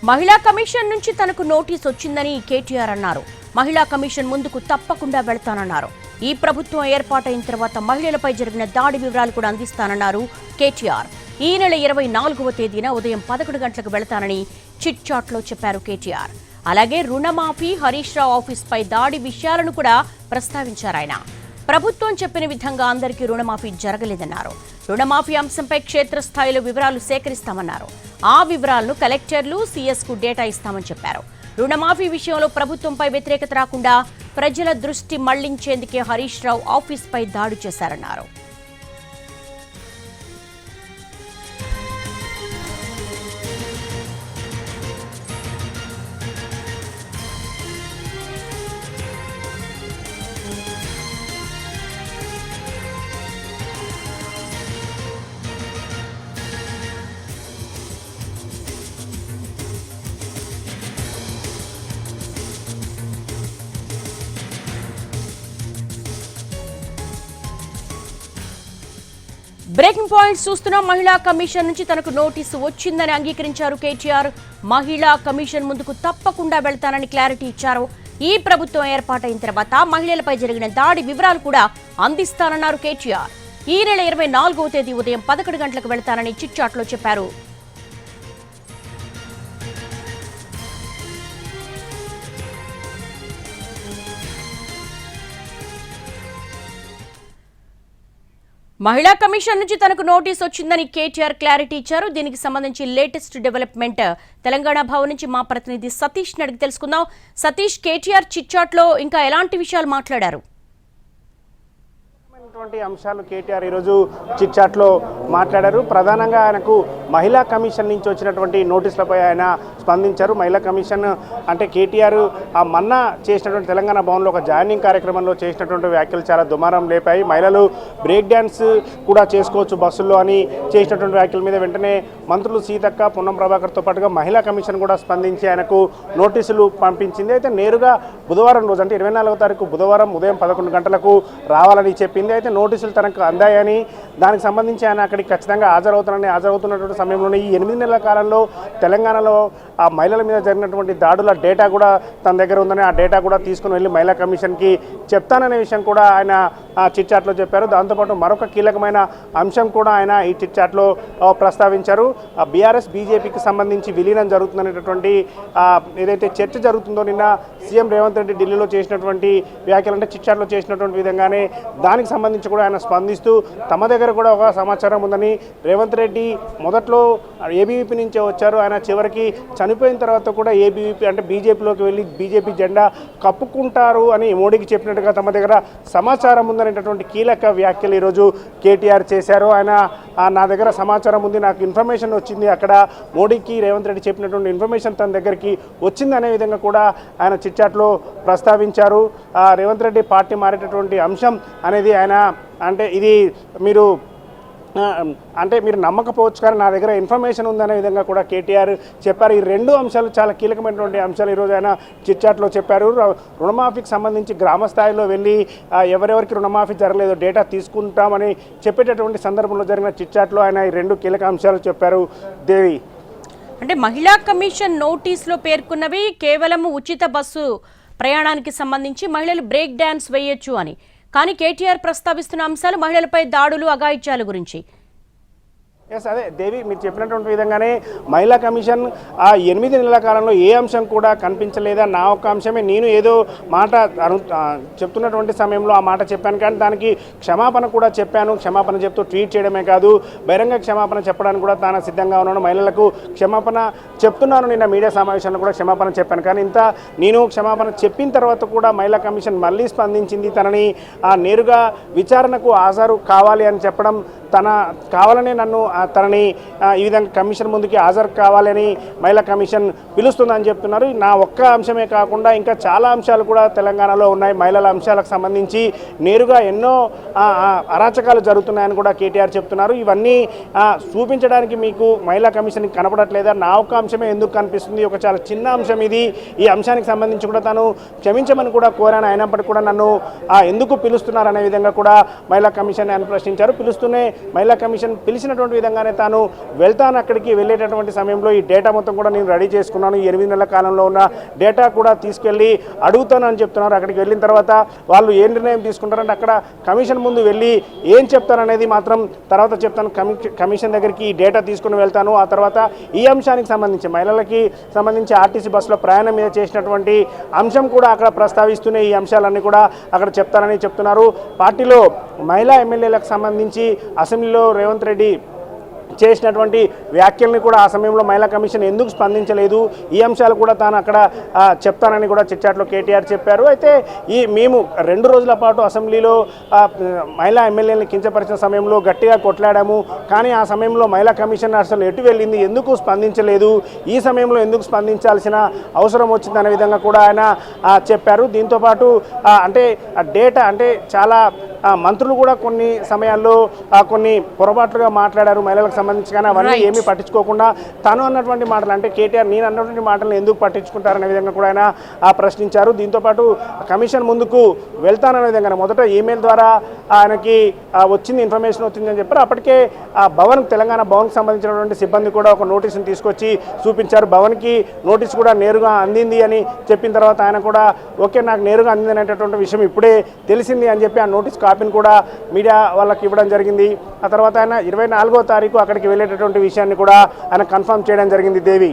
మహిళా కమిషన్ నుంచి తనకు నోటీస్ వచ్చిందని కేటీఆర్ అన్నారు. మహిళా కమిషన్ ముందుకు తప్పకుండా వెళ్తానన్నారు. ఈ ప్రభుత్వం ఏర్పాటైన తర్వాత మహిళలపై జరిగిన దాడి వివరాలు కూడా అందిస్తానన్నారు కేటీఆర్. ఈ నెల 24వ తేదీన ఉదయం 11 గంటలకు వెళతానని చిట్ చాట్లో చెప్పారు కేటీఆర్. అలాగే రుణమాఫీ, హరీష్ రావు ఆఫీస్పై దాడి విషయాలను కూడా ప్రస్తావించారు ఆయన. ప్రభుత్వం చెప్పిన విధంగా అందరికీ రుణమాఫీ జరగలేదన్నారు. రుణమాఫీ అంశంపై క్షేత్రస్థాయిలో వివరాలు సేకరిస్తామన్నారు. ఆ వివరాలను కలెక్టర్లు, సీఎస్కు డేటా ఇస్తామని చెప్పారు. రుణమాఫీ విషయంలో ప్రభుత్వంపై వ్యతిరేకత రాకుండా ప్రజల దృష్టి మళ్లించేందుకే హరీష్ రావు ఆఫీస్పై దాడి చేశారన్నారు. బ్రేకింగ్ పాయింట్స్ చూస్తున్న మహిళా కమిషన్ నుంచి తనకు నోటీసు వచ్చిందని అంగీకరించారు కేటీఆర్. మహిళా కమిషన్ ముందుకు తప్పకుండా వెళ్తానని క్లారిటీ ఇచ్చారు. ఈ ప్రభుత్వం ఏర్పాటైన తర్వాత మహిళలపై జరిగిన దాడి వివరాలు కూడా అందిస్తానన్నారు కేటీఆర్. ఈ నెల 24వ తేదీ ఉదయం 11 గంటలకు వెళ్తానని చిట్చాట్లో చెప్పారు. మహిళా కమిషన్ నుంచి తనకు నోటీస్ వచ్చిందని కేటీఆర్ క్లారిటీ ఇచ్చారు. దీనికి సంబంధించి లేటెస్ట్ డెవలప్మెంట్ తెలంగాణ భవన్ నుంచి మా ప్రతినిధి సతీష్ అడిగి తెలుసుకుందాం. సతీష్, కేటీఆర్ చిట్చాట్లో ఇంకా ఎలాంటి విషయాలు మాట్లాడారు? అంశాలు కేటీఆర్ ఈరోజు చిట్చాట్లో మాట్లాడారు. ప్రధానంగా ఆయనకు మహిళా కమిషన్ నుంచి వచ్చినటువంటి నోటీసులపై ఆయన స్పందించారు. మహిళా కమిషన్ అంటే కేటీఆర్ ఆ మన్నా చేసినటువంటి తెలంగాణ భవన్లో ఒక జాయినింగ్ కార్యక్రమంలో చేసినటువంటి వ్యాఖ్యలు చాలా దుమారం లేపాయి. మహిళలు బ్రేక్ డ్యాన్స్ కూడా చేసుకోవచ్చు బస్సుల్లో అని చేసినటువంటి వ్యాఖ్యల మీద వెంటనే మంత్రులు సీతక్క, పొన్నం ప్రభాకర్తో పాటుగా మహిళా కమిషన్ కూడా స్పందించి ఆయనకు నోటీసులు పంపించింది. అయితే నేరుగా బుధవారం రోజు అంటే 24వ తారీఖు బుధవారం ఉదయం 11 గంటలకు రావాలని చెప్పింది. అయితే నోటీసులు తనకు అందాయని, దానికి సంబంధించి ఆయన అక్కడికి ఖచ్చితంగా హాజరవుతున్నటువంటి సమయంలోనే ఈ 8 నెలల కాలంలో తెలంగాణలో ఆ మహిళల మీద జరిగినటువంటి దాడుల డేటా కూడా తన దగ్గర ఉందని, ఆ డేటా కూడా తీసుకుని వెళ్ళి మహిళా కమిషన్కి చెప్తాననే విషయం కూడా ఆయన చిట్ చాట్లో చెప్పారు. దాంతోపాటు మరొక కీలకమైన అంశం కూడా ఆయన ఈ చిట్ చాట్లో ప్రస్తావించారు. బీఆర్ఎస్ బీజేపీకి సంబంధించి విలీనం జరుగుతుందనేటటువంటి ఏదైతే చర్చ జరుగుతుందో నిన్న సీఎం రేవంత్ రెడ్డి ఢిల్లీలో చేసినటువంటి వ్యాఖ్యలు అంటే చిట్ చాట్లో చేసినటువంటి విధంగానే దానికి సంబంధించి కూడా ఆయన స్పందిస్తూ తమ దగ్గర కూడా ఒక సమాచారం ఉందని, రేవంత్ రెడ్డి మొదట్లో ఏబీవీపీ నుంచే వచ్చారు, ఆయన చివరికి చనిపోయిన తర్వాత కూడా ఏబీవీపీ అంటే బీజేపీలోకి వెళ్ళి బీజేపీ జెండా కప్పుకుంటారు అని మోడీకి చెప్పినట్టుగా తమ దగ్గర సమాచారం ఉందనేటటువంటి కీలక వ్యాఖ్యలు ఈరోజు కేటీఆర్ చేశారు. ఆయన నా దగ్గర సమాచారం ఉంది, నాకు ఇన్ఫర్మేషన్ వచ్చింది, అక్కడ మోడీకి రేవంత్ రెడ్డి చెప్పినటువంటి ఇన్ఫర్మేషన్ తన దగ్గరికి వచ్చింది అనే విధంగా కూడా ఆయన చిట్ చాట్లో ప్రస్తావించారు. రేవంత్ రెడ్డి పార్టీ మారేటటువంటి అంశం అనేది ఆయన అంటే ఇది మీరు నమ్మకపోవచ్చు కానీ నా దగ్గర ఇన్ఫర్మేషన్ ఉందనే విధంగా కూడా కేటీఆర్ చెప్పారు. ఈ రెండు అంశాలు చాలా కీలకమైనటువంటి అంశాలు ఈరోజు ఆయన చిట్ చాట్లో చెప్పారు. రుణమాఫీకి సంబంధించి గ్రామ స్థాయిలో వెళ్ళి ఎవరెవరికి రుణమాఫీ జరగలేదో డేటా తీసుకుంటామని చెప్పేటటువంటి సందర్భంలో జరిగిన చిట్ చాట్లో ఆయన ఈ రెండు కీలక అంశాలు చెప్పారు. దేవి, అంటే మహిళా కమిషన్ నోటీసులో పేర్కొన్నవి కేవలం ఉచిత బస్సు ప్రయాణానికి సంబంధించి మహిళలు బ్రేక్ డ్యాన్స్ వేయొచ్చు అని, కానీ కేటీఆర్ ప్రస్తావిస్తున్న అంశాలు మహిళలపై దాడులు, అఘాయిత్యాల గురించి. అదే దేవి, మీరు చెప్పినటువంటి విధంగానే మహిళా కమిషన్ ఆ 8 నెలల కాలంలో ఏ అంశం కూడా కనిపించలేదా, నా ఒక్క అంశమే నేను ఏదో మాట చెప్తున్నటువంటి సమయంలో ఆ మాట చెప్పాను, కానీ దానికి క్షమాపణ కూడా చెప్పాను, క్షమాపణ చెప్తూ ట్వీట్ చేయడమే కాదు బహిరంగ క్షమాపణ చెప్పడానికి కూడా తాను సిద్ధంగా ఉన్నాను, మహిళలకు క్షమాపణ చెప్తున్నాను, నిన్న మీడియా సమావేశంలో కూడా క్షమాపణ చెప్పాను, కానీ నేను క్షమాపణ చెప్పిన తర్వాత కూడా మహిళా కమిషన్ మళ్ళీ స్పందించింది, తనని నేరుగా విచారణకు హాజరు కావాలి అని చెప్పడం, కావాలనే తనని ఈ విధంగా కమిషన్ ముందుకి హాజరు కావాలని మహిళా కమిషన్ పిలుస్తుందని చెప్తున్నారు. నా ఒక్క అంశమే కాకుండా ఇంకా చాలా అంశాలు కూడా తెలంగాణలో ఉన్నాయి. మహిళల అంశాలకు సంబంధించి నేరుగా ఎన్నో అరాచకాలు జరుగుతున్నాయని కూడా కేటీఆర్ చెప్తున్నారు. ఇవన్నీ చూపించడానికి మీకు మహిళా కమిషన్కి కనపడట్లేదా, నా ఒక్క అంశమే ఎందుకు కనిపిస్తుంది, ఒక చాలా చిన్న అంశం ఇది, ఈ అంశానికి సంబంధించి కూడా తాను క్షమించమని కూడా కోరాను, అయినప్పటికీ కూడా నన్ను ఎందుకు పిలుస్తున్నారు అనే విధంగా కూడా మహిళా కమిషన్ ఆయన ప్రశ్నించారు. పిలుస్తూనే మహిళా కమిషన్ పిలిచినటువంటి విధంగానే తాను వెళ్తాను. అక్కడికి వెళ్ళేటటువంటి సమయంలో ఈ డేటా మొత్తం కూడా నేను రెడీ చేసుకున్నాను. ఈ 8 నెలల కాలంలో ఉన్న డేటా కూడా తీసుకెళ్ళి అడుగుతానని చెప్తున్నారు. అక్కడికి వెళ్ళిన తర్వాత వాళ్ళు ఏ నిర్ణయం తీసుకుంటారంటే అక్కడ కమిషన్ ముందు వెళ్ళి ఏం చెప్తారనేది మాత్రం తర్వాత చెప్తాను. కమిషన్ దగ్గరికి ఈ డేటా తీసుకుని వెళ్తాను. ఆ తర్వాత ఈ అంశానికి సంబంధించి మహిళలకి సంబంధించి ఆర్టీసీ బస్సులో ప్రయాణం మీద చేసినటువంటి అంశం కూడా అక్కడ ప్రస్తావిస్తూనే ఈ అంశాలన్నీ కూడా అక్కడ చెప్తారని చెప్తున్నారు. పార్టీలో మహిళా ఎమ్మెల్యేలకు సంబంధించి అసెంబ్లీలో రేవంత్ రెడ్డి చేసినటువంటి వ్యాఖ్యల్ని కూడా ఆ సమయంలో మహిళా కమిషన్ ఎందుకు స్పందించలేదు, ఈ అంశాలు కూడా తాను అక్కడ చెప్తానని కూడా చిట్చాట్లో కేటీఆర్ చెప్పారు. అయితే మేము 2 రోజుల పాటు అసెంబ్లీలో మహిళా ఎమ్మెల్యేలను కించపరిచిన సమయంలో గట్టిగా కొట్లాడాము. కానీ ఆ సమయంలో మహిళా కమిషన్ అసలు ఎటు వెళ్ళింది, ఎందుకు స్పందించలేదు, ఈ సమయంలో ఎందుకు స్పందించాల్సిన అవసరం వచ్చిందనే విధంగా కూడా ఆయన చెప్పారు. దీంతోపాటు అంటే డేటా అంటే చాలా మంత్రులు కూడా కొన్ని సమయాల్లో కొన్ని పొరపాట్లుగా మాట్లాడారు మహిళలకు సంబంధించి. కానీ అవన్నీ ఏమీ పట్టించుకోకుండా తను అన్నటువంటి మాటలు అంటే కేటీఆర్ నేను అన్నటువంటి మాటలను ఎందుకు పట్టించుకుంటారనే విధంగా కూడా ఆయన ప్రశ్నించారు. దీంతోపాటు కమిషన్ ముందుకు వెళ్తాననే విధంగా మొదట ఈమెయిల్ ద్వారా ఆయనకి వచ్చింది, ఇన్ఫర్మేషన్ వచ్చిందని చెప్పారు. అప్పటికే భవన్ తెలంగాణ భవన్కి సంబంధించినటువంటి సిబ్బంది కూడా ఒక నోటీసును తీసుకొచ్చి చూపించారు. భవన్కి నోటీస్ కూడా నేరుగా అందింది అని చెప్పిన తర్వాత ఆయన కూడా ఓకే నాకు నేరుగా అందింది అనేటటువంటి విషయం ఇప్పుడే తెలిసింది అని చెప్పి ఆ నోటీస్ కాపీని కూడా మీడియా వాళ్ళకి ఇవ్వడం జరిగింది. ఆ తర్వాత ఆయన 24వ తారీఖు అక్కడికి వెళ్ళేటటువంటి విషయాన్ని కూడా ఆయన కన్ఫర్మ్ చేయడం జరిగింది. దేవి.